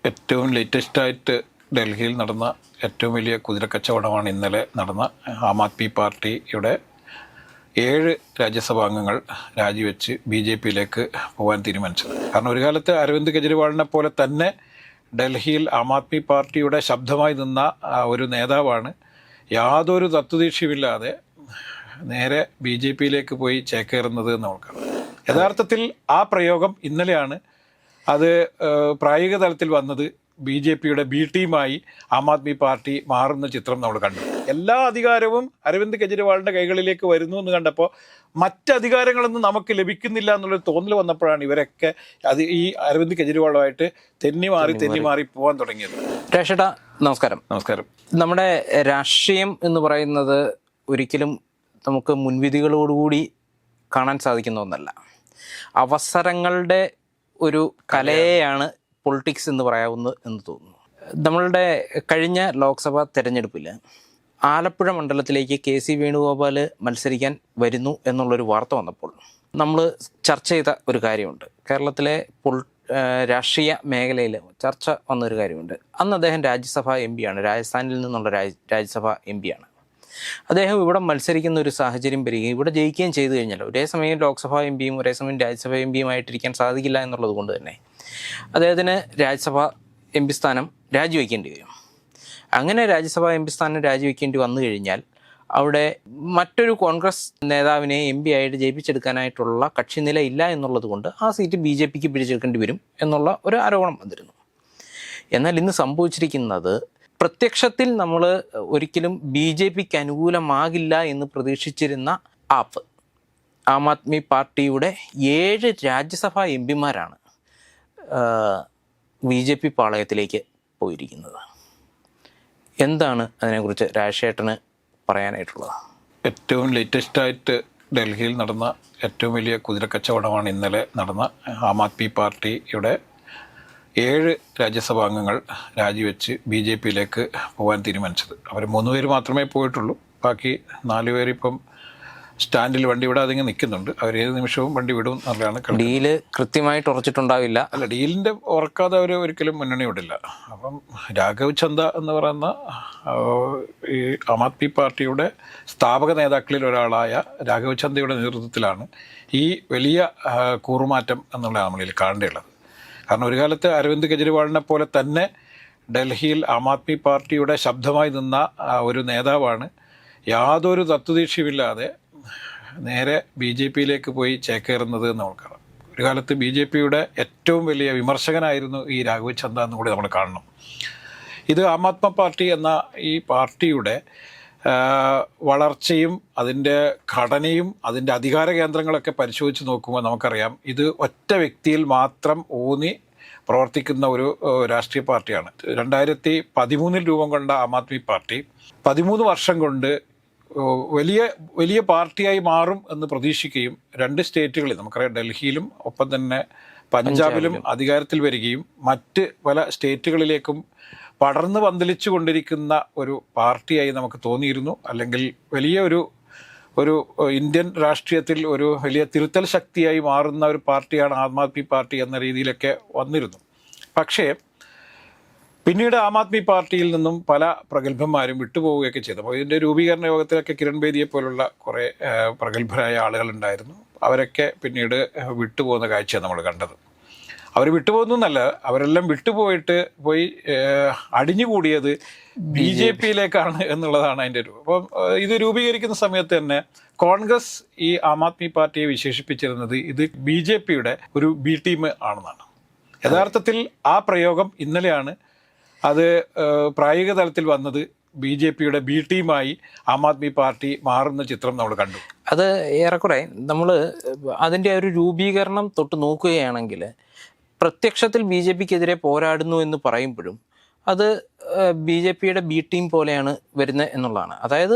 ഏറ്റവും ലേറ്റസ്റ്റായിട്ട് ഡൽഹിയിൽ നടന്ന ഏറ്റവും വലിയ കുതിരക്കച്ചവടമാണ് ഇന്നലെ നടന്ന ആം ആദ്മി പാർട്ടിയുടെ 7 രാജ്യസഭാംഗങ്ങൾ രാജിവെച്ച് BJPയിലേക്ക് പോകാൻ തീരുമാനിച്ചത്. കാരണം ഒരു കാലത്ത് അരവിന്ദ് കെജ്രിവാളിനെ പോലെ തന്നെ ഡൽഹിയിൽ ആം ആദ്മി പാർട്ടിയുടെ ശബ്ദമായി നിന്ന ഒരു നേതാവാണ് യാതൊരു തത്വദീക്ഷയുമില്ലാതെ നേരെ BJPയിലേക്ക് പോയി ചേക്കേറുന്നത് എന്ന് നോക്കണം. യഥാർത്ഥത്തിൽ ആ പ്രയോഗം ഇന്നലെയാണ് അത് പ്രായോഗിക തലത്തിൽ വന്നത്. BJPയുടെ B ടീമായി ആം ആദ്മി പാർട്ടി മാറുന്ന ചിത്രം നമ്മൾ കണ്ടു. എല്ലാ അധികാരവും അരവിന്ദ് കെജ്രിവാളിൻ്റെ കൈകളിലേക്ക് വരുന്നു എന്ന് കണ്ടപ്പോൾ മറ്റധികാരങ്ങളൊന്നും നമുക്ക് ലഭിക്കുന്നില്ല എന്നുള്ളൊരു തോന്നൽ വന്നപ്പോഴാണ് ഇവരൊക്കെ അത് ഈ അരവിന്ദ് കെജ്രിവാളുമായിട്ട് തെന്നി മാറി പോകാൻ തുടങ്ങിയത്. രാഷേട്ടാ നമസ്കാരം. നമസ്കാരം. നമ്മുടെ രാഷ്ട്രീയം എന്ന് പറയുന്നത് ഒരിക്കലും നമുക്ക് മുൻവിധികളോടുകൂടി കാണാൻ സാധിക്കുന്ന ഒന്നല്ല. അവസരങ്ങളുടെ ഒരു കലയെയാണ് പൊളിറ്റിക്സ് എന്ന് പറയാവുന്നത് എന്ന് തോന്നുന്നു. നമ്മളുടെ കഴിഞ്ഞ ലോക്സഭാ തെരഞ്ഞെടുപ്പിൽ ആലപ്പുഴ മണ്ഡലത്തിലേക്ക് KC വേണുഗോപാൽ മത്സരിക്കാൻ വരുന്നു എന്നുള്ളൊരു വാർത്ത വന്നപ്പോൾ നമ്മൾ ചർച്ച ചെയ്ത ഒരു കാര്യമുണ്ട്. കേരളത്തിലെ രാഷ്ട്രീയ മേഖലയിൽ ചർച്ച വന്നൊരു കാര്യമുണ്ട്. അന്ന് അദ്ദേഹം രാജ്യസഭാ MP ആണ്, രാജസ്ഥാനിൽ നിന്നുള്ള രാജ്യസഭാ MP ആണ്. അദ്ദേഹം ഇവിടെ മത്സരിക്കുന്ന ഒരു സാഹചര്യം വരികയും ഇവിടെ ജയിക്കുകയും ചെയ്തു കഴിഞ്ഞാൽ ഒരേ സമയം ലോക്സഭാ MP-യും ഒരേ സമയം രാജ്യസഭാ MP-യും ആയിട്ടിരിക്കാൻ സാധിക്കില്ല എന്നുള്ളത് കൊണ്ട് തന്നെ അദ്ദേഹത്തിന് രാജ്യസഭാ MP സ്ഥാനം രാജിവെക്കേണ്ടി വരും. അങ്ങനെ രാജ്യസഭാ MP സ്ഥാനം രാജിവെക്കേണ്ടി വന്നു കഴിഞ്ഞാൽ അവിടെ മറ്റൊരു കോൺഗ്രസ് നേതാവിനെ MP ആയിട്ട് ജയിപ്പിച്ചെടുക്കാനായിട്ടുള്ള കക്ഷിനില ഇല്ല എന്നുള്ളത് കൊണ്ട് ആ സീറ്റ് BJPക്ക് പിടിച്ചെടുക്കേണ്ടി വരും എന്നുള്ള ഒരു ആരോപണം വന്നിരുന്നു. എന്നാൽ ഇന്ന് സംഭവിച്ചിരിക്കുന്നത് പ്രത്യക്ഷത്തിൽ നമ്മൾ ഒരിക്കലും BJPക്ക് അനുകൂലമാകില്ല എന്ന് പ്രതീക്ഷിച്ചിരുന്ന ആം ആദ്മി പാർട്ടിയുടെ 7 രാജ്യസഭാ MP-മാരാണ് BJP പാളയത്തിലേക്ക് പോയിരിക്കുന്നത്. എന്താണ് അതിനെക്കുറിച്ച് രാജേട്ടന് പറയാനായിട്ടുള്ളത്? ഏറ്റവും ലേറ്റസ്റ്റായിട്ട് ഡൽഹിയിൽ നടന്ന ഏറ്റവും വലിയ കുതിരക്കച്ചവടമാണ് ഇന്നലെ നടന്ന ആം ആദ്മി പാർട്ടിയുടെ 7 രാജ്യസഭാംഗങ്ങൾ രാജിവെച്ച് BJPയിലേക്ക് പോകാൻ തീരുമാനിച്ചത്. അവർ 3 പേര് മാത്രമേ പോയിട്ടുള്ളൂ. ബാക്കി 4 പേര് ഇപ്പം സ്റ്റാൻഡിൽ വണ്ടി വിടാതെ ഇങ്ങനെ നിൽക്കുന്നുണ്ട്. അവർ ഏത് നിമിഷവും വണ്ടി വിടും എന്നുള്ളതാണ്. ഡീല് കൃത്യമായിട്ട് ഉറച്ചിട്ടുണ്ടാവില്ല. അല്ല, ഡീലിൻ്റെ ഉറക്കാതെ അവർ ഒരിക്കലും മുന്നണി വിടില്ല. അപ്പം രാഘവ് ചന്ദ എന്ന് പറയുന്ന ഈ ആം ആദ്മി പാർട്ടിയുടെ സ്ഥാപക നേതാക്കളിൽ ഒരാളായ രാഘവ് ചന്ദയുടെ നേതൃത്വത്തിലാണ് ഈ വലിയ കൂറുമാറ്റം എന്നുള്ളത് നമ്മളിൽ കാണേണ്ടതുള്ളത്. കാരണം ഒരു കാലത്ത് അരവിന്ദ് കെജ്രിവാളിനെ പോലെ തന്നെ ഡൽഹിയിൽ ആം ആദ്മി പാർട്ടിയുടെ ശബ്ദമായി നിന്ന ഒരു നേതാവാണ് യാതൊരു തത്വദീക്ഷയുമില്ലാതെ നേരെ BJPയിലേക്ക് പോയി ചേക്കേറുന്നത് എന്ന് നോക്കണം. ഒരു കാലത്ത് BJPയുടെ ഏറ്റവും വലിയ വിമർശകനായിരുന്നു ഈ രാഘവ് ചന്ദ എന്ന് കൂടി നമ്മൾ കാണണം. ഇത് ആം ആദ്മി പാർട്ടി എന്ന ഈ പാർട്ടിയുടെ വളർച്ചയും അതിൻ്റെ ഘടനയും അതിൻ്റെ അധികാര കേന്ദ്രങ്ങളൊക്കെ പരിശോധിച്ച് നോക്കുമ്പോൾ നമുക്കറിയാം ഇത് ഒറ്റ വ്യക്തിയിൽ മാത്രം ഊന്നി പ്രവർത്തിക്കുന്ന ഒരു രാഷ്ട്രീയ പാർട്ടിയാണ്. 2013 രൂപം കൊണ്ട ആം ആദ്മി പാർട്ടി 13 വർഷം കൊണ്ട് വലിയ പാർട്ടിയായി മാറും എന്ന് പ്രതീക്ഷിക്കുകയും 2 സ്റ്റേറ്റുകളിൽ നമുക്കറിയാം ഡൽഹിയിലും ഒപ്പം തന്നെ പഞ്ചാബിലും അധികാരത്തിൽ വരികയും മറ്റ് പല സ്റ്റേറ്റുകളിലേക്കും പടർന്ന് പന്തലിച്ചു കൊണ്ടിരിക്കുന്ന ഒരു പാർട്ടിയായി നമുക്ക് തോന്നിയിരുന്നു. അല്ലെങ്കിൽ വലിയ ഒരു ഇന്ത്യൻ രാഷ്ട്രീയത്തിൽ ഒരു വലിയ തിരുത്തൽ ശക്തിയായി മാറുന്ന ഒരു പാർട്ടിയാണ് ആം ആദ്മി പാർട്ടി എന്ന രീതിയിലൊക്കെ വന്നിരുന്നു. പക്ഷേ പിന്നീട് ആം ആദ്മി പാർട്ടിയിൽ നിന്നും പല പ്രഗത്ഭന്മാരും വിട്ടുപോവുകയൊക്കെ ചെയ്തു. അപ്പോൾ ഇതിൻ്റെ രൂപീകരണ യോഗത്തിലൊക്കെ കിരൺ ബേദിയെ പോലുള്ള കുറേ പ്രഗത്ഭരായ ആളുകളുണ്ടായിരുന്നു. അവരൊക്കെ പിന്നീട് വിട്ടുപോകുന്ന കാഴ്ചയാണ് നമ്മൾ കണ്ടത്. അവർ വിട്ടുപോകുന്നല്ല, അവരെല്ലാം പോയി അടിഞ്ഞുകൂടിയത് BJPയിലേക്കാണ് എന്നുള്ളതാണ് അതിൻ്റെ അപ്പം ഇത് രൂപീകരിക്കുന്ന സമയത്ത് തന്നെ കോൺഗ്രസ് ഈ ആം ആദ്മി പാർട്ടിയെ വിശേഷിപ്പിച്ചിരുന്നത് ഇത് BJPയുടെ ഒരു B ടീം ആണെന്നാണ്. യഥാർത്ഥത്തിൽ ആ പ്രയോഗം ഇന്നലെയാണ് അത് പ്രായോഗിക തലത്തിൽ വന്നത്. BJPയുടെ B ടീമായി ആം ആദ്മി പാർട്ടി മാറുന്ന ചിത്രം നമ്മൾ കണ്ടു. അത് ഏറെക്കുറെ നമ്മൾ അതിൻ്റെ ഒരു രൂപീകരണം തൊട്ട് നോക്കുകയാണെങ്കിൽ പ്രത്യക്ഷത്തിൽ BJPക്കെതിരെ പോരാടുന്നു എന്ന് പറയുമ്പോഴും അത് BJPയുടെ B ടീം പോലെയാണ് വരുന്നത് എന്നുള്ളതാണ്. അതായത്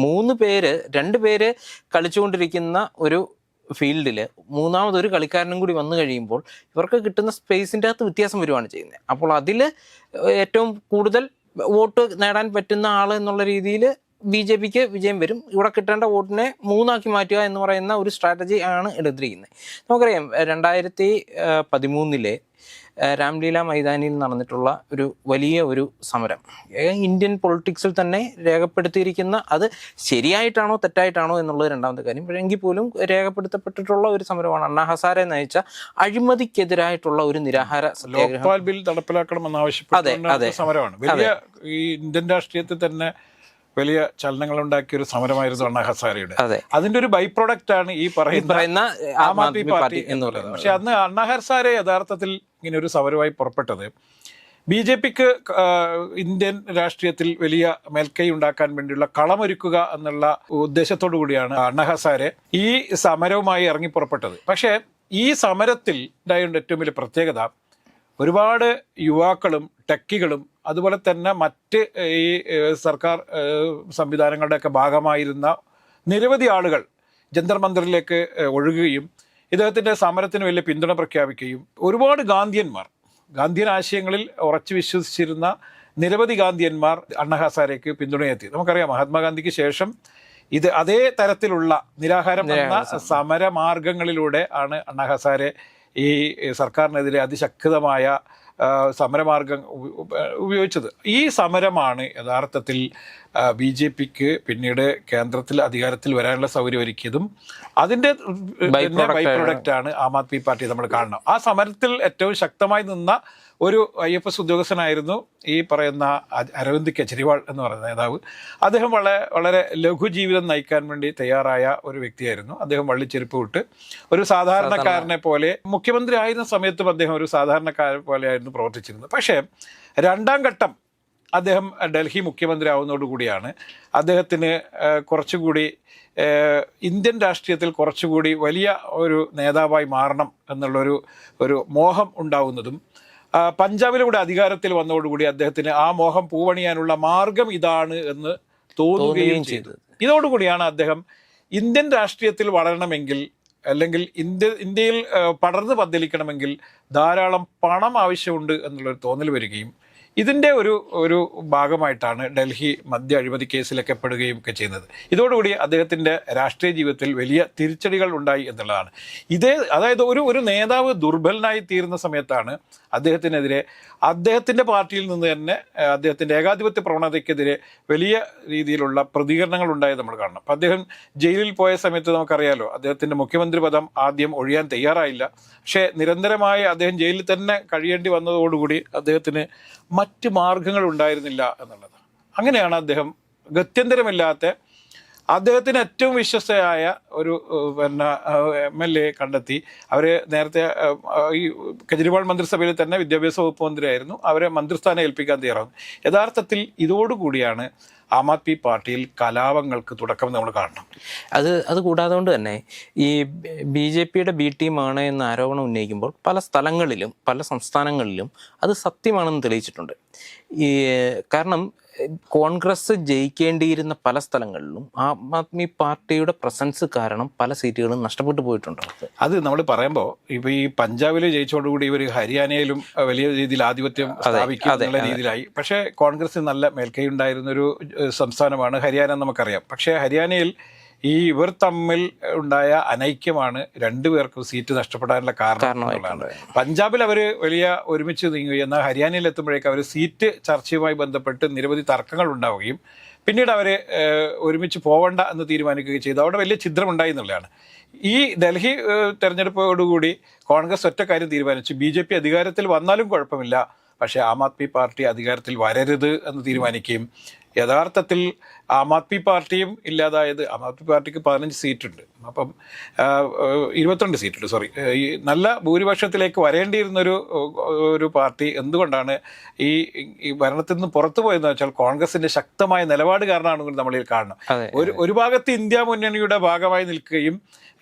2 പേര് കളിച്ചുകൊണ്ടിരിക്കുന്ന ഒരു ഫീൽഡിൽ മൂന്നാമതൊരു കളിക്കാരനും കൂടി വന്നു കഴിയുമ്പോൾ ഇവർക്ക് കിട്ടുന്ന സ്പേസിൻ്റെ അകത്ത് വ്യത്യാസം വരുവാണ് ചെയ്യുന്നത്. അപ്പോൾ അതിൽ ഏറ്റവും കൂടുതൽ വോട്ട് നേടാൻ പറ്റുന്ന ആൾ എന്നുള്ള രീതിയിൽ BJPക്ക് വിജയം വരും. ഇവിടെ കിട്ടേണ്ട വോട്ടിനെ 3 മാറ്റുക എന്ന് പറയുന്ന ഒരു സ്ട്രാറ്റജി ആണ് എടുത്തിരിക്കുന്നത്. നമുക്കറിയാം 2013 രാംലീല മൈതാനിയിൽ നടന്നിട്ടുള്ള ഒരു വലിയ ഒരു സമരം ഇന്ത്യൻ പൊളിറ്റിക്സിൽ തന്നെ രേഖപ്പെടുത്തിയിരിക്കുന്ന, അത് ശരിയായിട്ടാണോ തെറ്റായിട്ടാണോ എന്നുള്ളത് രണ്ടാമത്തെ കാര്യം, എങ്കിൽ പോലും രേഖപ്പെടുത്തപ്പെട്ടിട്ടുള്ള ഒരു സമരമാണ്. അണ്ണാ ഹസാരെ നയിച്ച അഴിമതിക്കെതിരായിട്ടുള്ള ഒരു നിരാഹാര സത്യാഗ്രഹം. ലോക്പാൽ ബിൽ നടപ്പിലാക്കണമെന്നാവശ്യപ്പെട്ട സമരമാണ്. വലിയ ഈ ഇന്ത്യൻ രാഷ്ട്രീയത്തിൽ തന്നെ വലിയ ചലനങ്ങൾ ഉണ്ടാക്കിയ ഒരു സമരമായിരുന്നു അണ്ണാ ഹസാരെയുടെ. അതിന്റെ ഒരു ബൈ പ്രൊഡക്റ്റ് ആണ് ഈ പറയുന്ന ആം ആദ്മി പാർട്ടി എന്ന് പറയുന്നത്. പക്ഷെ അന്ന് അണ്ണാ ഹസാരെ യഥാർത്ഥത്തിൽ ഇങ്ങനെ ഒരു സമരമായി പുറപ്പെട്ടത് BJPക്ക് ഇന്ത്യൻ രാഷ്ട്രീയത്തിൽ വലിയ മേൽക്കൈ ഉണ്ടാക്കാൻ വേണ്ടിയുള്ള കളമൊരുക്കുക എന്നുള്ള ഉദ്ദേശത്തോടു കൂടിയാണ് അണ്ണാ ഹസാരെ ഈ സമരവുമായി ഇറങ്ങി പുറപ്പെട്ടത്. പക്ഷേ ഈ സമരത്തിൽ ഉണ്ടായ ഏറ്റവും വലിയ പ്രത്യേകത, ഒരുപാട് യുവാക്കളും ടെക്കികളും അതുപോലെ തന്നെ മറ്റ് ഈ സർക്കാർ സംവിധാനങ്ങളുടെയൊക്കെ ഭാഗമായിരുന്ന നിരവധി ആളുകൾ ജന്തർ മന്ദിറിലേക്ക് ഒഴുകുകയും ഇദ്ദേഹത്തിൻ്റെ സമരത്തിന് വലിയ പിന്തുണ പ്രഖ്യാപിക്കുകയും ഒരുപാട് ഗാന്ധിയൻ ആശയങ്ങളിൽ ഉറച്ചു വിശ്വസിച്ചിരുന്ന നിരവധി ഗാന്ധിയന്മാർ അണ്ണാ ഹസാരേക്ക് പിന്തുണയെത്തി. നമുക്കറിയാം, മഹാത്മാഗാന്ധിക്ക് ശേഷം ഇത് അതേ തരത്തിലുള്ള നിരാഹാരം എന്ന സമരമാർഗങ്ങളിലൂടെ ആണ് അണ്ണാ ഹസാരെ ഈ സർക്കാരിനെതിരെ അതിശക്തമായ സമരമാർഗം ഉപയോഗിച്ചത്. ഈ സമരമാണ് യഥാർത്ഥത്തിൽ BJPക്ക് പിന്നീട് കേന്ദ്രത്തിൽ അധികാരത്തിൽ വരാനുള്ള സൗകര്യം ഒരുക്കിയതും. അതിൻ്റെ ബൈ പ്രൊഡക്റ്റ് ആണ് ആം ആദ്മി പാർട്ടി നമ്മൾ കാണണം. ആ സമരത്തിൽ ഏറ്റവും ശക്തമായി നിന്ന ഒരു IFS ഉദ്യോഗസ്ഥനായിരുന്നു ഈ പറയുന്ന അരവിന്ദ് കെജ്രിവാൾ എന്ന് പറയുന്ന നേതാവ്. അദ്ദേഹം വളരെ ലഘുജീവിതം നയിക്കാൻ വേണ്ടി തയ്യാറായ ഒരു വ്യക്തിയായിരുന്നു. അദ്ദേഹം വള്ളിച്ചെരുപ്പ് വിട്ട് ഒരു സാധാരണക്കാരനെ പോലെ, മുഖ്യമന്ത്രി ആയിരുന്ന സമയത്തും അദ്ദേഹം ഒരു സാധാരണക്കാരനെ പോലെയായിരുന്നു പ്രവർത്തിച്ചിരുന്നത്. പക്ഷേ രണ്ടാം ഘട്ടം അദ്ദേഹം ഡൽഹി മുഖ്യമന്ത്രി ആവുന്നതോടുകൂടിയാണ് അദ്ദേഹത്തിന് കുറച്ചുകൂടി ഇന്ത്യൻ രാഷ്ട്രീയത്തിൽ കുറച്ചുകൂടി വലിയ ഒരു നേതാവായി മാറണം എന്നുള്ളൊരു മോഹം ഉണ്ടാവുന്നതും പഞ്ചാബിലൂടെ അധികാരത്തിൽ വന്നതോടുകൂടി അദ്ദേഹത്തിന് ആ മോഹം പൂവണിയാനുള്ള മാർഗം ഇതാണ് എന്ന് തോന്നുകയും ചെയ്തു. ഇതോടുകൂടിയാണ് അദ്ദേഹം ഇന്ത്യൻ രാഷ്ട്രീയത്തിൽ വളരണമെങ്കിൽ, അല്ലെങ്കിൽ ഇന്ത്യയിൽ പടർന്ന് പന്തലിക്കണമെങ്കിൽ ധാരാളം പണം ആവശ്യമുണ്ട് എന്നുള്ളൊരു തോന്നൽ വരികയും ഇതിൻ്റെ ഒരു ഭാഗമായിട്ടാണ് ഡൽഹി മദ്യ അഴിമതി കേസിലൊക്കെ പെടുകയും ഒക്കെ ചെയ്യുന്നത്. ഇതോടുകൂടി അദ്ദേഹത്തിൻ്റെ രാഷ്ട്രീയ ജീവിതത്തിൽ വലിയ തിരിച്ചടികൾ ഉണ്ടായി എന്നുള്ളതാണ്. അതായത് ഒരു നേതാവ് ദുർബലനായി തീരുന്ന സമയത്താണ് അദ്ദേഹത്തിനെതിരെ അദ്ദേഹത്തിൻ്റെ പാർട്ടിയിൽ നിന്ന് തന്നെ അദ്ദേഹത്തിൻ്റെ ഏകാധിപത്യ പ്രവണതയ്ക്കെതിരെ വലിയ രീതിയിലുള്ള പ്രതികരണങ്ങൾ ഉണ്ടായത് നമ്മൾ കാണണം. അപ്പം അദ്ദേഹം ജയിലിൽ പോയ സമയത്ത് നമുക്കറിയാലോ, അദ്ദേഹത്തിൻ്റെ മുഖ്യമന്ത്രി പദം ആദ്യം ഒഴിയാൻ തയ്യാറായില്ല. പക്ഷേ നിരന്തരമായി അദ്ദേഹം ജയിലിൽ തന്നെ കഴിയേണ്ടി വന്നതോടുകൂടി അദ്ദേഹത്തിന് മറ്റ് മാർഗങ്ങൾ ഉണ്ടായിരുന്നില്ല എന്നുള്ളത്. അങ്ങനെയാണ് അദ്ദേഹം ഗത്യന്തരമില്ലാത്ത അദ്ദേഹത്തിന് ഏറ്റവും വിശ്വസ്തയായ ഒരു MLA കണ്ടെത്തി. അവർ നേരത്തെ ഈ കെജ്രിവാൾ മന്ത്രിസഭയിൽ തന്നെ വിദ്യാഭ്യാസ വകുപ്പ് മന്ത്രിയായിരുന്നു, അവരെ മന്ത്രിസ്ഥാനം ഏൽപ്പിക്കാൻ തയ്യാറാവുന്നു. യഥാർത്ഥത്തിൽ ഇതോടുകൂടിയാണ് ആം ആദ്മി പാർട്ടിയിൽ കലാപങ്ങൾക്ക് തുടക്കം നമ്മൾ കാണണം. അത് കൂടാതെ കൊണ്ട് തന്നെ ഈ BJPയുടെ B ടീമാണ് എന്ന ആരോപണം ഉന്നയിക്കുമ്പോൾ പല സ്ഥലങ്ങളിലും പല സംസ്ഥാനങ്ങളിലും അത് സത്യമാണെന്ന് തെളിയിച്ചിട്ടുണ്ട്. കാരണം കോൺഗ്രസ് ജയിക്കേണ്ടിയിരുന്ന പല സ്ഥലങ്ങളിലും ആം ആദ്മി പാർട്ടിയുടെ പ്രസൻസ് കാരണം പല സീറ്റുകളും നഷ്ടപ്പെട്ടു പോയിട്ടുണ്ട്. അത് നമ്മൾ പറയുമ്പോൾ ഇപ്പോൾ ഈ പഞ്ചാബിൽ ജയിച്ചോടുകൂടി ഇവർ ഹരിയാനയിലും വലിയ രീതിയിൽ ആധിപത്യം സ്ഥാപിക്കുക എന്നുള്ള രീതിയിലായി. പക്ഷേ കോൺഗ്രസ് നല്ല മേൽക്കൈ ഉണ്ടായിരുന്നൊരു സംസ്ഥാനമാണ് ഹരിയാന, നമുക്കറിയാം. പക്ഷേ ഹരിയാനയിൽ ഇവർ തമ്മിൽ ഉണ്ടായ അനൈക്യമാണ് രണ്ടുപേർക്കും സീറ്റ് നഷ്ടപ്പെടാനുള്ള കാരണമാണ്. പഞ്ചാബിൽ അവർ വലിയ ഒരുമിച്ച് നീങ്ങുകയും എന്നാൽ ഹരിയാനയിൽ എത്തുമ്പോഴേക്കും അവർ സീറ്റ് ചർച്ചയുമായി ബന്ധപ്പെട്ട് നിരവധി തർക്കങ്ങൾ ഉണ്ടാവുകയും പിന്നീട് അവർ ഒരുമിച്ച് പോവണ്ട എന്ന് തീരുമാനിക്കുകയും ചെയ്തു. അവിടെ വലിയ ഛിദ്രമുണ്ടായി എന്നുള്ളതാണ്. ഈ ഡൽഹി തെരഞ്ഞെടുപ്പോടുകൂടി കോൺഗ്രസ് ഒറ്റ കാര്യം തീരുമാനിച്ചു, BJP അധികാരത്തിൽ വന്നാലും കുഴപ്പമില്ല, പക്ഷേ ആം ആദ്മി പാർട്ടി അധികാരത്തിൽ വരരുത് എന്ന് തീരുമാനിക്കുകയും യഥാർത്ഥത്തിൽ ആം ആദ്മി പാർട്ടിയും ഇല്ലാതായത്. ആം ആദ്മി പാർട്ടിക്ക് 15 സീറ്റുണ്ട്, അപ്പം 22 സീറ്റുണ്ട്, സോറി. ഈ നല്ല ഭൂരിപക്ഷത്തിലേക്ക് വരേണ്ടിയിരുന്നൊരു പാർട്ടി എന്തുകൊണ്ടാണ് ഈ ഭരണത്തിൽ നിന്ന് പുറത്തു പോയതെന്ന് വെച്ചാൽ കോൺഗ്രസിന്റെ ശക്തമായ നിലപാട് കാരണമാണെന്ന് നമ്മളിൽ കാണണം. ഒരു ഭാഗത്ത് ഇന്ത്യ മുന്നണിയുടെ ഭാഗമായി നിൽക്കുകയും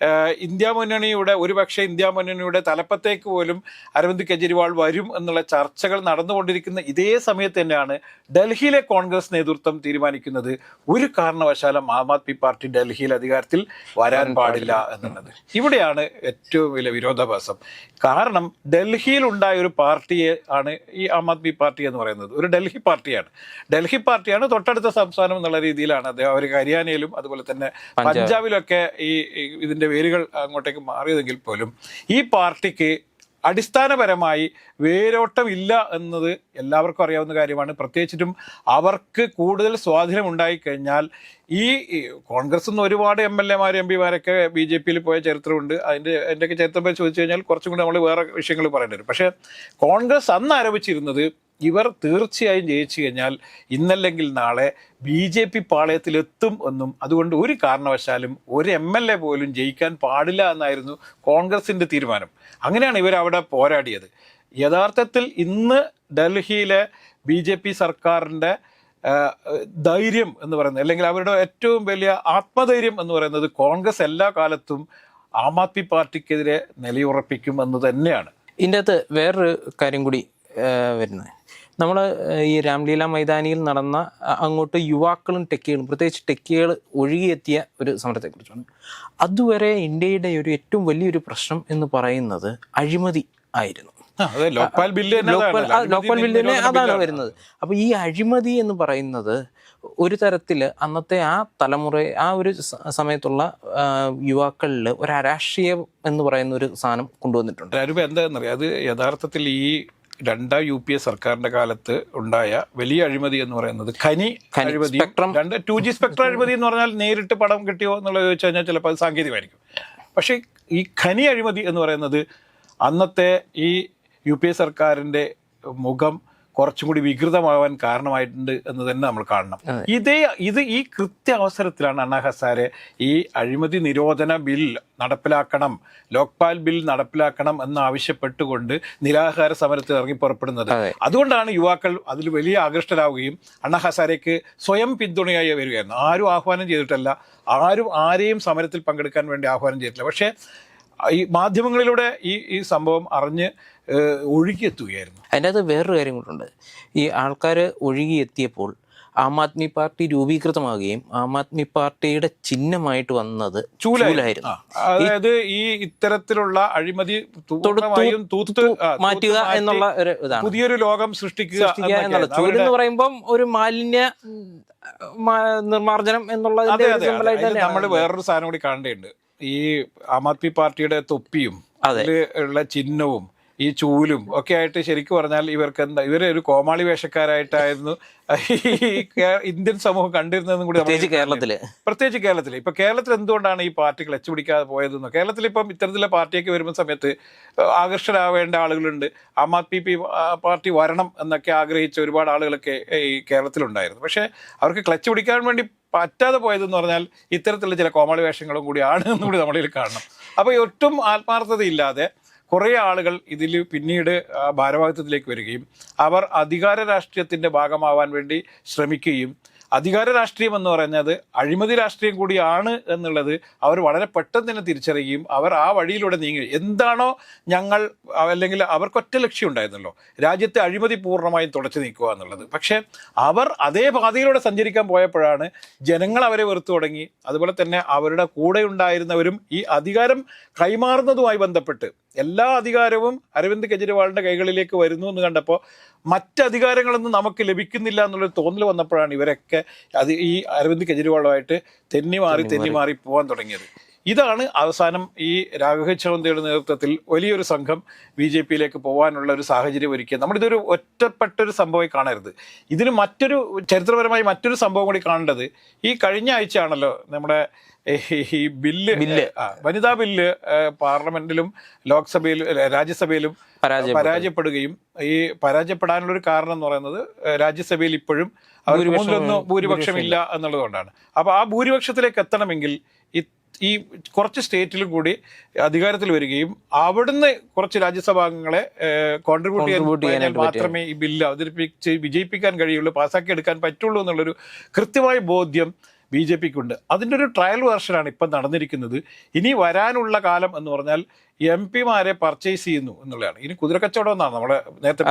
ഇന്ത്യ മുന്നണിയുടെ തലപ്പത്തേക്ക് പോലും അരവിന്ദ് കെജ്രിവാൾ വരും എന്നുള്ള ചർച്ചകൾ നടന്നുകൊണ്ടിരിക്കുന്ന ഇതേ സമയത്ത് തന്നെയാണ് ഡൽഹിയിലെ കോൺഗ്രസ് നേതൃത്വം തീരുമാനിക്കുന്നത് ഒരു കാരണവശാലും ആം ആദ്മി പാർട്ടി ഡൽഹിയിൽ അധികാരത്തിൽ വരാൻ പാടില്ല എന്നുള്ളത്. ഇവിടെയാണ് ഏറ്റവും വലിയ വിരോധാഭാസം. കാരണം ഡൽഹിയിൽ ഉണ്ടായ ഒരു പാർട്ടിയെ ആണ് ഈ ആം ആദ്മി പാർട്ടി എന്ന് പറയുന്നത്. ഒരു ഡൽഹി പാർട്ടിയാണ് തൊട്ടടുത്ത സംസ്ഥാനം എന്നുള്ള രീതിയിലാണ് അദ്ദേഹം. അവർ ഹരിയാനയിലും അതുപോലെ തന്നെ പഞ്ചാബിലൊക്കെ ഇതിന്റെ വേരുകൾ അങ്ങോട്ടേക്ക് മാറിയതെങ്കിൽ പോലും ഈ പാർട്ടിക്ക് അടിസ്ഥാനപരമായി വേരോട്ടമില്ല എന്നത് എല്ലാവർക്കും അറിയാവുന്ന കാര്യമാണ്. പ്രത്യേകിച്ചിട്ടും അവർക്ക് കൂടുതൽ സ്വാധീനം ഉണ്ടായിക്കഴിഞ്ഞാൽ ഈ കോൺഗ്രസ് നിന്ന് ഒരുപാട് MLA-മാർ MP-മാരൊക്കെ BJP-യിൽ പോയ ചരിത്രമുണ്ട്. അതിൻ്റെയൊക്കെ ചരിത്രം ചോദിച്ചു കഴിഞ്ഞാൽ കുറച്ചും കൂടി നമ്മൾ വേറെ വിഷയങ്ങൾ പറയേണ്ടി വരും. പക്ഷേ കോൺഗ്രസ് അന്ന് ആരോപിച്ചിരുന്നത് ഇവർ തീർച്ചയായും ജയിച്ചു കഴിഞ്ഞാൽ ഇന്നല്ലെങ്കിൽ നാളെ BJP പാളയത്തിലെത്തും എന്നും അതുകൊണ്ട് ഒരു കാരണവശാലും ഒരു MLA പോലും ജയിക്കാൻ പാടില്ല എന്നായിരുന്നു കോൺഗ്രസിൻ്റെ തീരുമാനം. അങ്ങനെയാണ് ഇവരവിടെ പോരാടിയത്. യഥാർത്ഥത്തിൽ ഇന്ന് ഡൽഹിയിലെ BJP സർക്കാരിൻ്റെ ധൈര്യം എന്ന് പറയുന്നത്, അല്ലെങ്കിൽ അവരുടെ ഏറ്റവും വലിയ ആത്മധൈര്യം എന്ന് പറയുന്നത് കോൺഗ്രസ് എല്ലാ കാലത്തും ആം ആദ്മി പാർട്ടിക്കെതിരെ നിലയുറപ്പിക്കും എന്ന് തന്നെയാണ്. ഇതിൻ്റെ അകത്ത് വേറൊരു കാര്യം കൂടി വരുന്നത്, നമ്മൾ ഈ രാംലീല മൈതാനിയിൽ നടന്ന അങ്ങോട്ട് യുവാക്കളും ടെക്കികളും, പ്രത്യേകിച്ച് ടെക്കികൾ ഒഴുകിയെത്തിയ ഒരു സമരത്തെക്കുറിച്ചാണ്. അതുവരെ ഇന്ത്യയുടെ ഒരു ഏറ്റവും വലിയൊരു പ്രശ്നം എന്ന് പറയുന്നത് അഴിമതി ആയിരുന്നു. ലോക്പാൽ ബില്ലിന് അതാണ് വരുന്നത്. അപ്പോൾ ഈ അഴിമതി എന്ന് പറയുന്നത് ഒരു തരത്തിൽ അന്നത്തെ ആ തലമുറ, ആ ഒരു സമയത്തുള്ള യുവാക്കളിൽ ഒരു അരാഷ്ട്രീയം എന്ന് പറയുന്ന ഒരു സാധനം കൊണ്ടുവന്നിട്ടുണ്ട്. എന്താണെന്നറിയാം, അത് യഥാർത്ഥത്തിൽ ഈ രണ്ടാം UPA സർക്കാരിന്റെ കാലത്ത് ഉണ്ടായ വലിയ അഴിമതി എന്ന് പറയുന്നത് ഖനി അഴിമതി, 2G സ്പെക്ട്രം അഴിമതി എന്ന് പറഞ്ഞാൽ നേരിട്ട് പണം കിട്ടിയോ എന്നുള്ളത് ചോദിച്ചു കഴിഞ്ഞാൽ ചിലപ്പോൾ അത് സാങ്കേതികമായിരിക്കും. പക്ഷേ ഈ ഖനി അഴിമതി എന്ന് പറയുന്നത് അന്നത്തെ ഈ UPA സർക്കാരിൻ്റെ മുഖം കുറച്ചും കൂടി വികൃതമാവാൻ കാരണമായിട്ടുണ്ട് എന്ന് തന്നെ നമ്മൾ കാണണം. ഈ കൃത്യ അവസരത്തിലാണ് അണ്ണാ ഹസാരെ ഈ അഴിമതി നിരോധന ബിൽ നടപ്പിലാക്കണം, ലോക്പാൽ ബിൽ നടപ്പിലാക്കണം എന്നാവശ്യപ്പെട്ടുകൊണ്ട് നിരാഹാര സമരത്തിൽ ഇറങ്ങി പുറപ്പെടുന്നത്. അതുകൊണ്ടാണ് യുവാക്കൾ അതിൽ വലിയ ആകൃഷ്ടരാവുകയും അണ്ണാ ഹസാരേക്ക് സ്വയം പിന്തുണയായി വരികയായിരുന്നു. ആരും ആഹ്വാനം ചെയ്തിട്ടല്ല, ആരെയും സമരത്തിൽ പങ്കെടുക്കാൻ വേണ്ടി ആഹ്വാനം ചെയ്തിട്ടില്ല. പക്ഷേ ഈ മാധ്യമങ്ങളിലൂടെ ഈ സംഭവം അറിഞ്ഞ് ഒഴുകിയെത്തുകയായിരുന്നു. അതിൻ്റെ അകത്ത് വേറൊരു കാര്യം കൂട്ടുണ്ട്. ഈ ആൾക്കാർ ഒഴുകിയെത്തിയപ്പോൾ ആം ആദ്മി പാർട്ടി രൂപീകൃതമാവുകയും ആം ആദ്മി പാർട്ടിയുടെ ചിഹ്നമായിട്ട് വന്നത് ചൂലായിരുന്നു. അതായത് ഈ ഇത്തരത്തിലുള്ള അഴിമതി മാറ്റുക എന്നുള്ള ഒരു ഇതാണ്, പുതിയൊരു ലോകം സൃഷ്ടിക്കുക എന്നുള്ള. ചൂല് എന്ന് പറയുമ്പം ഒരു മാലിന്യ നിർമ്മാർജ്ജനം എന്നുള്ളതിന്റെ നമ്മൾ വേറൊരു സാധനം കൂടി കാണേണ്ടതുണ്ട്. ഈ ആം ആദ്മി പാർട്ടിയുടെ തൊപ്പിയും ഉള്ള ചിഹ്നവും ഈ ചൂലും ഒക്കെ ആയിട്ട് ശരിക്കും പറഞ്ഞാൽ ഇവരെ ഒരു കോമാളി വേഷക്കാരായിട്ടായിരുന്നു ഇന്ത്യൻ സമൂഹം കണ്ടിരുന്നതെന്നും കൂടി, പ്രത്യേകിച്ച് കേരളത്തിൽ. ഇപ്പൊ കേരളത്തിൽ എന്തുകൊണ്ടാണ് ഈ പാർട്ടി ക്ലച്ച് പിടിക്കാതെ പോയതെന്നോ, കേരളത്തിൽ ഇപ്പം ഇത്തരത്തിലുള്ള പാർട്ടിയൊക്കെ വരുന്ന സമയത്ത് ആകർഷകരാവേണ്ട ആളുകളുണ്ട്. ആം ആദ്മി പാർട്ടി വരണം എന്നൊക്കെ ആഗ്രഹിച്ച ഒരുപാട് ആളുകളൊക്കെ ഈ കേരളത്തിലുണ്ടായിരുന്നു. പക്ഷേ അവർക്ക് ക്ലച്ച് പിടിക്കാൻ വേണ്ടി പറ്റാതെ പോയതെന്ന് പറഞ്ഞാൽ ഇത്തരത്തിലുള്ള ചില കോമാളി വേഷങ്ങളും കൂടിയാണ് എന്നും കൂടി നമ്മളിൽ കാണണം. അപ്പോൾ ഒട്ടും ആത്മാർത്ഥതയില്ലാതെ കുറേ ആളുകൾ ഇതിൽ പിന്നീട് ഭാരവാഹിത്വത്തിലേക്ക് വരികയും അവർ അധികാര രാഷ്ട്രീയത്തിൻ്റെ ഭാഗമാവാൻ വേണ്ടി ശ്രമിക്കുകയും, അധികാര രാഷ്ട്രീയം എന്ന് പറയുന്നത് അഴിമതി രാഷ്ട്രീയം കൂടിയാണ് എന്നുള്ളത് അവർ വളരെ പെട്ടെന്ന് തന്നെ തിരിച്ചറിയുകയും അവർ ആ വഴിയിലൂടെ നീങ്ങി. എന്താണോ ഞങ്ങൾ, അല്ലെങ്കിൽ അവർക്കൊറ്റ ലക്ഷ്യം ഉണ്ടായിരുന്നല്ലോ, രാജ്യത്തെ അഴിമതി പൂർണ്ണമായും തുടച്ചു നീക്കുക എന്നുള്ളത്. പക്ഷേ അവർ അതേ പാതയിലൂടെ സഞ്ചരിക്കാൻ പോയപ്പോഴാണ് ജനങ്ങൾ അവരെ വെറുത്തു തുടങ്ങി. അതുപോലെ തന്നെ അവരുടെ കൂടെ ഉണ്ടായിരുന്നവരും ഈ അധികാരം കൈമാറുന്നതുമായി ബന്ധപ്പെട്ട് എല്ലാ അധികാരവും അരവിന്ദ് കെജ്രിവാളിൻ്റെ കൈകളിലേക്ക് വരുന്നു എന്ന് കണ്ടപ്പോൾ മറ്റധികാരങ്ങളൊന്നും നമുക്ക് ലഭിക്കുന്നില്ല എന്നുള്ളൊരു തോന്നൽ വന്നപ്പോഴാണ് ഇവരൊക്കെ ഈ അരവിന്ദ് കെജ്രിവാളുമായിട്ട് തെന്നി മാറി പോകാൻ തുടങ്ങിയത്. ഇതാണ് അവസാനം ഈ രാഘവ് ചൗധരിയുടെ നേതൃത്വത്തിൽ വലിയൊരു സംഘം BJP-യിലേക്ക് പോകാനുള്ള ഒരു സാഹചര്യം ഒരുക്കിയത്. നമ്മളിതൊരു ഒറ്റപ്പെട്ടൊരു സംഭവമായി കാണരുത്. ഇതിന് ചരിത്രപരമായി മറ്റൊരു സംഭവം കൂടി കാണേണ്ടത് ഈ കഴിഞ്ഞ ആഴ്ചയാണല്ലോ നമ്മുടെ ഈ വനിതാ ബില്ല് പാർലമെന്റിലും ലോക്സഭയിലും രാജ്യസഭയിലും പരാജയപ്പെടുകയും, ഈ പരാജയപ്പെടാനുള്ളൊരു കാരണം എന്ന് പറയുന്നത് രാജ്യസഭയിൽ ഇപ്പോഴും അവർ 3-1 ഭൂരിപക്ഷമില്ല എന്നുള്ളതുകൊണ്ടാണ്. അപ്പോൾ ആ ഭൂരിപക്ഷത്തിലേക്ക് എത്തണമെങ്കിൽ ഈ കുറച്ച് സ്റ്റേറ്റിലും കൂടി അധികാരത്തിൽ വരികയും അവിടുന്ന് കുറച്ച് രാജ്യസഭാംഗങ്ങളെ കോൺട്രിബ്യൂട്ട് ചെയ്യാൻ മാത്രമേ ഈ ബില്ല് അവതരിപ്പിച്ച് വിജയിപ്പിക്കാൻ കഴിയുള്ളൂ, പാസ്സാക്കി എടുക്കാൻ പറ്റുള്ളൂ എന്നുള്ളൊരു കൃത്യമായ ബോധ്യം BJP-ക്കുണ്ട്. അതിൻ്റെ ഒരു ട്രയൽ വേർഷനാണ് ഇപ്പം നടന്നിരിക്കുന്നത്. ഇനി വരാനുള്ള കാലം എന്ന് പറഞ്ഞാൽ MP-മാരെ പർച്ചേസ് ചെയ്യുന്നു എന്നുള്ളതാണ്. ഇനി കുതിരക്കച്ചവടം എന്നാണ് നമ്മളെ നേരത്തെ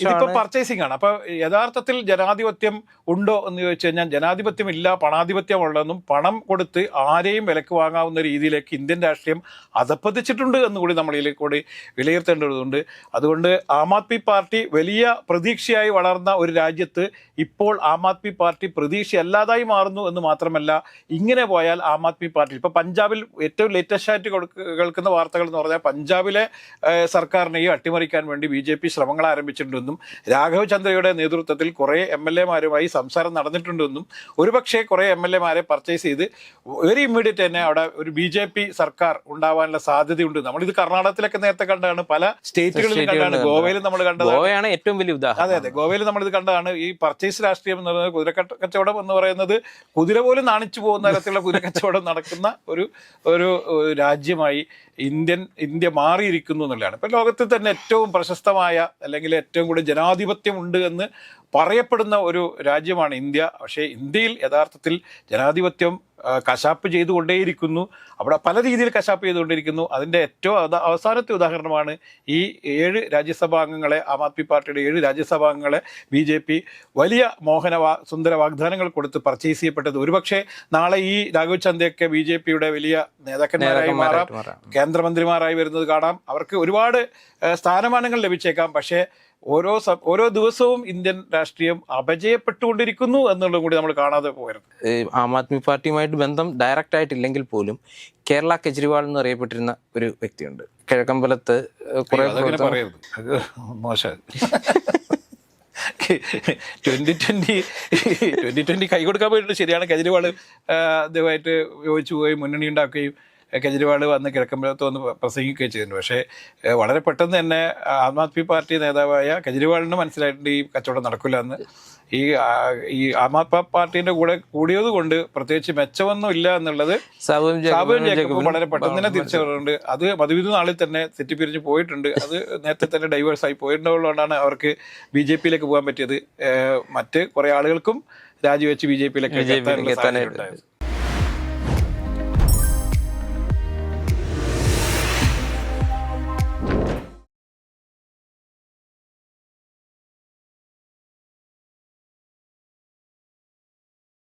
ഇതിപ്പോ പർച്ചേസിംഗ് ആണ്. അപ്പൊ യഥാർത്ഥത്തിൽ ജനാധിപത്യം ഉണ്ടോ എന്ന് ചോദിച്ചു കഴിഞ്ഞാൽ ജനാധിപത്യം ഇല്ല, പണാധിപത്യം ഉള്ളതെന്നും പണം കൊടുത്ത് ആരെയും വിലക്ക് വാങ്ങാവുന്ന രീതിയിലേക്ക് ഇന്ത്യൻ രാഷ്ട്രീയം അധപ്പതിച്ചിട്ടുണ്ട് എന്നുകൂടി നമ്മൾ ഇതിലേക്ക് കൂടി വിലയിരുത്തേണ്ടതുണ്ട്. അതുകൊണ്ട് ആം ആദ്മി പാർട്ടി വലിയ പ്രതീക്ഷയായി വളർന്ന ഒരു രാജ്യത്ത് ഇപ്പോൾ ആം ആദ്മി പാർട്ടി പ്രതീക്ഷയല്ലാതായി മാറുന്നു എന്ന് മാത്രമല്ല, ഇങ്ങനെ പോയാൽ ആം ആദ്മി പാർട്ടി ഇപ്പൊ പഞ്ചാബിൽ ഏറ്റവും ലേറ്റസ്റ്റ് ആയിട്ട് കേൾക്കുന്ന വാർത്തകൾ എന്ന് പറഞ്ഞാൽ പഞ്ചാബിലെ സർക്കാരിനെയും അട്ടിമറിക്കാൻ വേണ്ടി BJP ശ്രമങ്ങൾ ആരംഭിച്ചിട്ടുണ്ടെന്നും രാഘവ് ചന്ദ്രയുടെ നേതൃത്വത്തിൽ കുറേ MLA-മാരുമായി സംസാരം നടന്നിട്ടുണ്ടെന്നും ഒരുപക്ഷെ കുറേ MLA-മാരെ പർച്ചേസ് ചെയ്ത് വെരി ഇമ്മീഡിയറ്റ് തന്നെ അവിടെ ഒരു BJP സർക്കാർ ഉണ്ടാവാനുള്ള സാധ്യതയുണ്ട്. നമ്മളിത് കർണാടകത്തിലൊക്കെ നേരത്തെ കണ്ടതാണ്, പല സ്റ്റേറ്റുകളിലും കണ്ടതാണ്, ഗോവയിൽ നമ്മൾ കണ്ടതാണ്. ഗോവയാണ് ഏറ്റവും വലിയ ഉദാഹരണം. അതെ, ഗോവയിൽ നമ്മളിത് കണ്ടതാണ്. ഈ പർച്ചേസ് രാഷ്ട്രീയം എന്ന് പറയുന്നത്, കച്ചവടം എന്ന് പറയുന്നത് കുതിര പോലും നാണിച്ചു പോകുന്ന തരത്തിലുള്ള കുതിരക്കച്ചവടം നടക്കുന്ന ഒരു രാജ്യമായി ഇന്ത്യ മാറിയിരിക്കുന്നു എന്നുള്ളതാണ്. ഇപ്പം ലോകത്തിൽ തന്നെ ഏറ്റവും പ്രശസ്തമായ അല്ലെങ്കിൽ ഏറ്റവും കൂടുതൽ ജനാധിപത്യം ഉണ്ട് എന്ന് പറയപ്പെടുന്ന ഒരു രാജ്യമാണ് ഇന്ത്യ. പക്ഷേ ഇന്ത്യയിൽ യഥാർത്ഥത്തിൽ ജനാധിപത്യം കശാപ്പ് ചെയ്തുകൊണ്ടേയിരിക്കുന്നു. അവിടെ പല രീതിയിൽ കശാപ്പ് ചെയ്തുകൊണ്ടിരിക്കുന്നു. അതിൻ്റെ ഏറ്റവും അവസാനത്തെ ഉദാഹരണമാണ് ഈ 7 രാജ്യസഭാംഗങ്ങളെ, ആം ആദ്മി പാർട്ടിയുടെ 7 രാജ്യസഭാംഗങ്ങളെ BJP വലിയ സുന്ദര വാഗ്ദാനങ്ങൾ കൊടുത്ത് പർച്ചേസ് ചെയ്യപ്പെട്ടത്. ഒരുപക്ഷെ നാളെ ഈ രാഘവ് ചന്ദ്രയൊക്കെ BJPയുടെ വലിയ നേതാക്കന്മാരായി മാറാം, കേന്ദ്രമന്ത്രിമാരായി വരുന്നത് കാണാം. അവർക്ക് ഒരുപാട് സ്ഥാനമാനങ്ങൾ ലഭിച്ചേക്കാം. പക്ഷേ ഓരോ ദിവസവും ഇന്ത്യൻ രാഷ്ട്രീയം അപജയപ്പെട്ടുകൊണ്ടിരിക്കുന്നു എന്നുള്ളതും കൂടി നമ്മൾ കാണാതെ പോകരുത്. ആം ആദ്മി പാർട്ടിയുമായിട്ട് ബന്ധം ഡയറക്റ്റ് ആയിട്ടില്ലെങ്കിൽ പോലും കേരള കെജ്രിവാൾ എന്ന് അറിയപ്പെട്ടിരുന്ന ഒരു വ്യക്തിയുണ്ട്. കിഴക്കമ്പലത്ത് കുറെ പറയരുത്, അത് മോശം. 2020 കൈ കൊടുക്കാൻ പോയിട്ടുണ്ട്. ശരിയാണ്, കെജ്രിവാൾ അദ്ദേഹമായിട്ട് യോജിച്ചു പോയി മുന്നണി ഉണ്ടാക്കുകയും കെജ്രിവാൾ വന്ന് കിഴക്കമ്പലത്ത് വന്ന് പ്രസംഗിക്കുകയും ചെയ്തിട്ടുണ്ട്. പക്ഷേ വളരെ പെട്ടെന്ന് തന്നെ ആം ആദ്മി പാർട്ടി നേതാവായ കെജ്രിവാളിന് മനസ്സിലായിട്ടുണ്ട് ഈ കച്ചവടം നടക്കില്ല എന്ന്. ഈ ആം ആദ്മി പാർട്ടീൻ്റെ കൂടിയത് കൊണ്ട് പ്രത്യേകിച്ച് മെച്ചമൊന്നും ഇല്ല എന്നുള്ളത് സാബുവും ജേക്കബും വളരെ പെട്ടെന്ന് തന്നെ തിരിച്ചറിഞ്ഞിട്ടുണ്ട്. അത് 15 നാളിൽ തന്നെ തെറ്റിപ്പിരിഞ്ഞ് പോയിട്ടുണ്ട്. അത് നേരത്തെ തന്നെ ഡൈവേഴ്സായി പോയിട്ടുള്ളതുകൊണ്ടാണ് അവർക്ക് BJP-യിലേക്ക് പോകാൻ പറ്റിയത്. മറ്റ് കുറേ ആളുകൾക്കും രാജിവെച്ച് BJP-യിലേക്ക് എത്താനുണ്ടായത്.